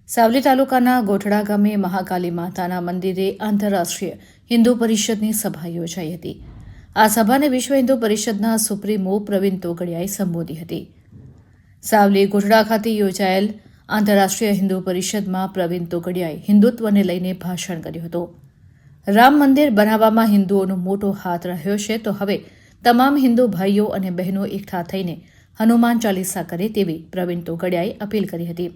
સાવલી તાલુકાના ગોઠડા ગામે મહાકાલી માતાના મંદિરે આંતરરાષ્ટ્રીય હિન્દુ પરિષદની સભા યોજાઈ હતી। આ સભાને વિશ્વ હિન્દુ પરિષદના સુપ્રીમો પ્રવીણ તોગડિયાએ સંબોધી હતી। સાવલી ગોઠડા ખાતે યોજાયેલ આંતરરાષ્ટ્રીય હિન્દુ પરિષદમાં પ્રવીણ તોગડિયાએ હિન્દુત્વને લઈને ભાષણ કર્યું હતું। રામ મંદિર બનાવવામાં હિન્દુઓનો મોટો હાથ રહ્યો છે, તો હવે તમામ હિન્દુ ભાઈઓ અને બહેનો એકઠા થઈને હનુમાન ચાલીસા કરે તેવી પ્રવીણ તોગડિયાએ અપીલ કરી હતી।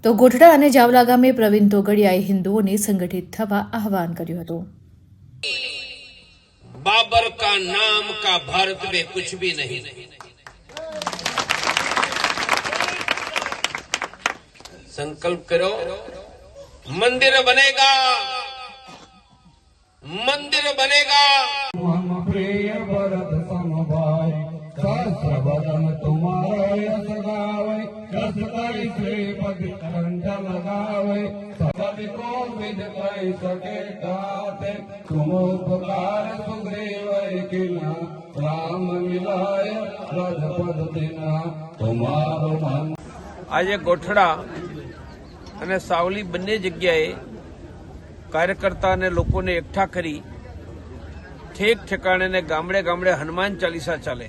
તો ગોઠડા અને જાવલા ગામે પ્રવીણ તોગડિયાએ હિન્દુઓને સંગઠિત થવા આહવાન કર્યું હતું। बाबर का नाम का भारत में कुछ भी नहीं। संकल्प करो, मंदिर बनेगा, मंदिर बनेगा। हम प्रिय भरत समभाई सहस्र बदन तुम्हारा यश गावे, जस कई श्रीपद कंठ लगावे, सभी को विद कई सके गाते, तुम उपकार सुग्रीव किना, राम मिलाय रजपद दिना तुम्हारो मन। आज गोठड़ा અને સાવલી બંને જગ્યાએ કાર્યકર્તા અને લોકોને એકઠા કરી ઠેક ઠેકાણે ને ગામડે ગામડે હનુમાન ચાલીસા ચાલે,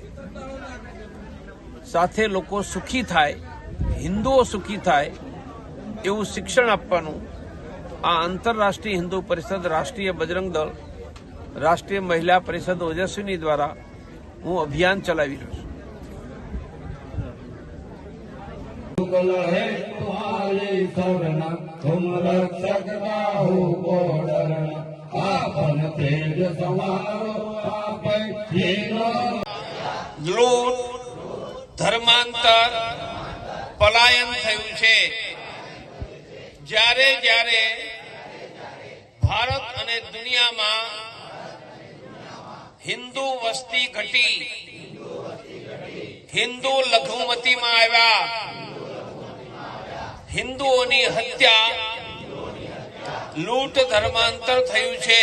સાથે લોકો સુખી થાય, હિન્દુઓ સુખી થાય એવું શિક્ષણ આપવાનું આ આંતરરાષ્ટ્રીય હિન્દુ પરિષદ, રાષ્ટ્રીય બજરંગ દળ, રાષ્ટ્રીય મહિલા પરિષદ ઓજસ્વીની દ્વારા હું અભિયાન ચલાવી રહ્યો છું। है तुम्हारी शरण, तुम रक्षक बाहु को डरण, आपन तेज समारो आपै हीरो। લૂંટ, ધર્માંતર, પલાયન થયું છે। જ્યારે જ્યારે ભારત અને દુનિયામાં હિન્દુ વસ્તી ઘટી, હિન્દુ લઘુમતીમાં આવ્યા, હિન્દુઓની હત્યા, લૂંટ, ધર્માંતર થયું છે।